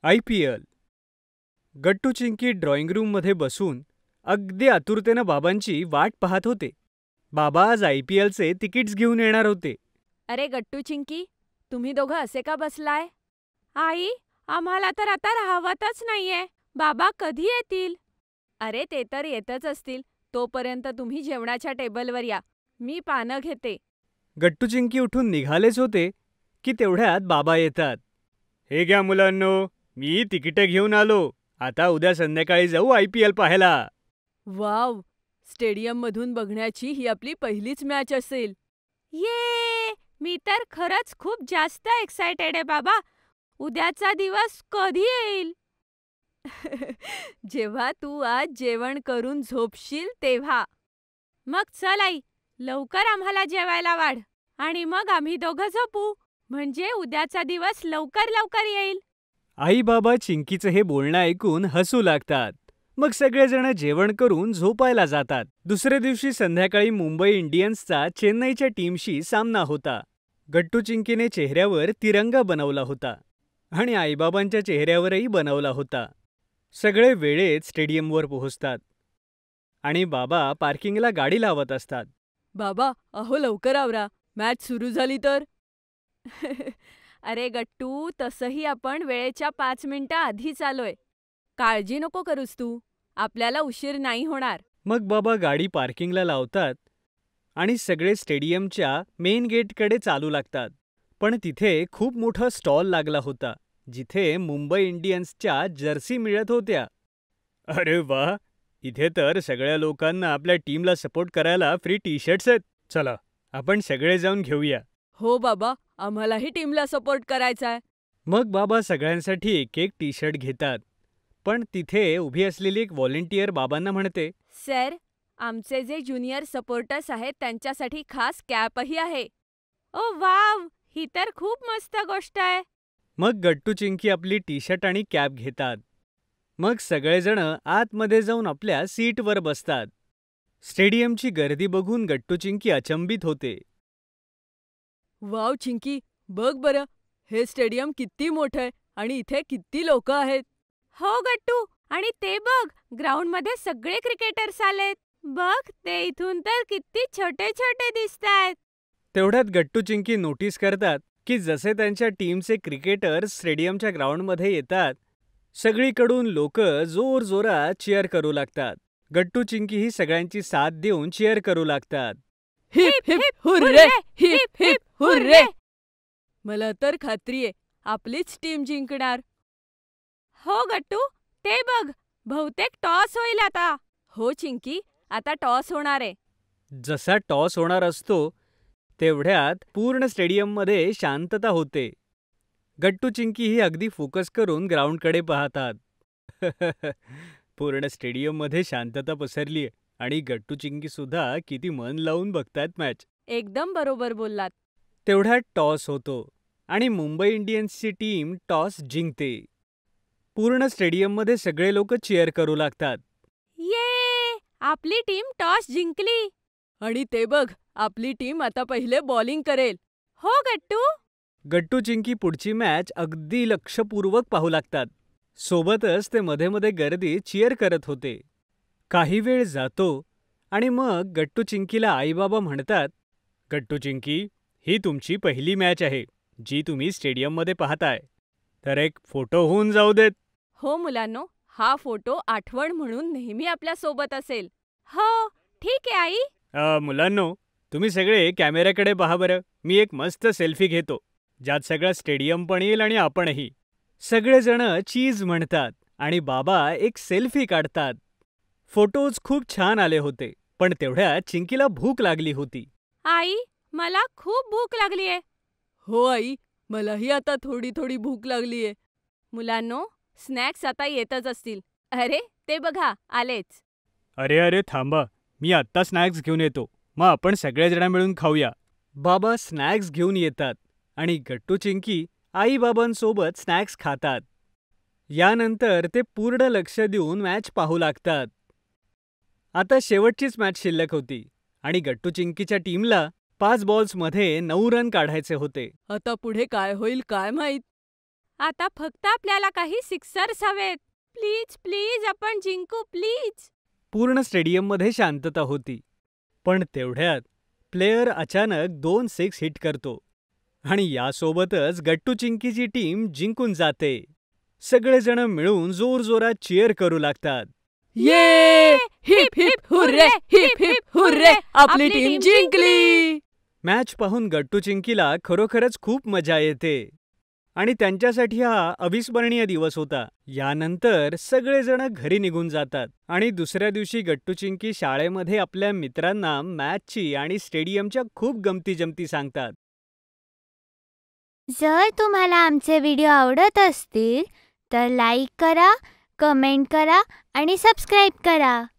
IPL. गट्टू Chinki drawing रूममध्ये बसून अगदी आतुरतेनं बाबांची वाट पाहत होते. बाबा आज IPLचे तिकीट्स घेऊन येणार होते. अरे गट्टू चिंकी, तुम्ही दोघं असे का बसलाय? आई, आम्हाला तर आता राहवतच नाहीये. बाबा कधी येतील? अरे ते तर येतच असतील. तोपर्यंत तुम्ही जेवणाच्या टेबलवर या. मी पानं घेते. गट्टू चिंकी उठून निघालेच होते की तेवढ्यात बाबा येतात. हे घ्या मुलांनो, मी तिकीटं घेऊन आलो. आता उद्या संध्याकाळी जाऊ IPL पाहायला. वाव, स्टेडियममधून बघण्याची ही आपली पहिलीच मॅच असेल. ये, मी तर खरंच खूप जास्त एक्सायटेड आहे बाबा. उद्याचा दिवस कधी येईल? जेव्हा तू आज जेवण करून झोपशील तेव्हा. मग चल आई, लवकर आम्हाला जेवायला वाढ आणि मग आम्ही दोघं झोपू. म्हणजे उद्याचा दिवस लवकर लवकर येईल. आई बाबा चिंकीचं हे बोलणं ऐकून हसू लागतात. मग सगळेजण जेवण करून झोपायला जातात. दुसऱ्या दिवशी संध्याकाळी मुंबई इंडियन्सचा चेन्नईच्या टीमशी सामना होता. गट्टू चिंकीने चेहऱ्यावर तिरंगा बनवला होता आणि आईबाबांच्या चेहऱ्यावरही बनवला होता. सगळे वेळेत स्टेडियमवर पोहोचतात आणि बाबा पार्किंगला गाडी लावत असतात. बाबा, अहो लवकर आवरा, मॅच सुरू झाली तर. अरे गट्टू, तसंही आपण वेळेच्या 5 मिनिटं आधीच आलोय. काळजी नको करूस तू, आपल्याला उशीर नाही होणार. मग बाबा गाडी पार्किंगला लावतात आणि सगळे स्टेडियमच्या मेन गेटकडे चालू लागतात. पण तिथे खूप मोठा स्टॉल लागला होता जिथे मुंबई इंडियन्सच्या जर्सी मिळत होत्या. अरे वा, इथे तर सगळ्या लोकांना आपल्या टीमला सपोर्ट करायला फ्री टी-शर्ट्स आहेत. चला, आपण सगळे जाऊन घेऊया. हो बाबा, आम्हालाही टीमला सपोर्ट करायचाय. मग बाबा सगळ्यांसाठी एक एक टी-शर्ट घेतात. पण तिथे उभी असलेली एक व्हॉलंटियर बाबांना म्हणते, सर, आमचे जे ज्युनियर सपोर्टर्स आहेत त्यांच्यासाठी खास कॅपही आहे. ओ वाव, ही तर खूप मस्त गोष्ट आहे. मग गट्टू चिंकी आपली टी-शर्ट आणि कॅप घेतात. मग सगळेजण आतमध्ये जाऊन आपल्या सीटवर बसतात. स्टेडियमची गर्दी बघून गट्टू चिंकी अचंबित होते. वाव चिंकी, बघ बरं, हे स्टेडियम किती मोठं आहे आणि इथे किती लोक आहेत. हो गट्टू, आणि ते बघ, ग्राउंडमध्ये सगळे क्रिकेटर्स आलेत. बघ, ते इथून तर किती छोटे छोटे दिसतायत. तेवढ्यात गट्टू चिंकी नोटीस करतात की जसे त्यांच्या टीमचे क्रिकेटर्स स्टेडियमच्या ग्राउंडमध्ये येतात, सगळीकडून लोक जोरजोरात चीअर करू लागतात. गट्टू चिंकी ही सगळ्यांची साथ देऊन चीअर करू लागतात. Heap heap hurray, heap heap hurray. मला तर खात्री आहे, आपलीच टीम जिंकणार. हो गट्टू, ते बघ, बहुतेक टॉस होईल आता. हो चिंकी, आता टॉस होणार आहे. जसा टॉस होणार असतो तेवढ्यात पूर्ण स्टेडियममध्ये शांतता होते. गट्टू चिंकी ही अगदी फोकस करून ग्राउंडकडे पाहतात. पूर्ण स्टेडियममध्ये शांतता पसरलीये आणि गट्टू चिंकी सुद्धा किती मन लावून बघतायत मॅच. एकदम बरोबर बोललात. तेवढ्यात टॉस होतो आणि मुंबई इंडियन्सची टीम टॉस जिंकते. पूर्ण स्टेडियममध्ये सगळे लोक चीअर करू लागतात. ये, आपली टीम टॉस जिंकली. आणि ते बघ, आपली टीम आता पहिले बॉलिंग करेल. हो गट्टू. गट्टू चिंकी पुढची मॅच अगदी लक्षपूर्वक पाहू लागतात. सोबतच ते मध्ये मध्ये गर्दीत चीअर करत होते. काही वेळ जातो आणि मग गट्टू चिंकीला आईबाबा म्हणतात, गट्टू चिंकी, ही तुमची पहिली मॅच आहे जी तुम्ही स्टेडियममध्ये पाहताय. तर एक फोटो होऊन जाऊ देत. हो मुलांनो, हा फोटो आठवण म्हणून नेहमी आपल्या सोबत असेल. हो, ठीक आहे आई. मुलांनो, तुम्ही सगळे कॅमेऱ्याकडे पहा बरं. मी एक मस्त सेल्फी घेतो ज्यात सगळं स्टेडियम पण येईल आणि आपणही. सगळेजण चीज म्हणतात आणि बाबा एक सेल्फी काढतात. फोटोज खूप छान आले होते. पण तेवढ्यात चिंकीला भूक लागली होती. आई, मला खूप भूक लागलीये. हो आई, मलाही आता थोडी थोडी भूक लागलीये. मुलांनो, स्नॅक्स आता येतच असतील. अरे ते बघा, आलेच. अरे अरे थांबा, मी आत्ता स्नॅक्स घेऊन येतो, मग आपण सगळेजण मिळून खाऊया. बाबा स्नॅक्स घेऊन येतात आणि गट्टू चिंकी आईबाबांसोबत स्नॅक्स खातात. यानंतर ते पूर्ण लक्ष देऊन मॅच पाहू लागतात. आता शेवटचीच मॅच शिल्लक होती आणि गट्टू चिंकीच्या टीमला 5 बॉल्समध्ये 9 रन काढायचे होते. आता पुढे काय होईल काय माहित. आता फक्त आपल्याला काही सिक्सर्स हवेत. प्लीज प्लीज आपण जिंकू प्लीज. पूर्ण स्टेडियममध्ये शांतता होती. पण तेवढ्यात प्लेयर अचानक 2 सिक्स हिट करतो आणि यासोबतच गट्टू चिंकीची टीम जिंकून जाते. सगळेजण मिळून जोरजोरात चीअर करू लागतात. ये heap heap hurray, heap heap hurray, आपली टीम जिंकली. मॅच पाहून गट्टू चिंकीला खरोखरच खूप मजा येते आणि त्यांच्यासाठी हा अविस्मरणीय दिवस होता. यानंतर सगळेजण घरी निघून जातात आणि दुसऱ्या दिवशी गट्टू चिंकी शाळेमध्ये आपल्या मित्रांना मॅचची आणि स्टेडियमच्या खूप गमती-जमती सांगतात. जर तुम्हाला आमचे व्हिडिओ आवडत असतील तर लाईक करा, कमेंट करा आणि सबस्क्राईब करा.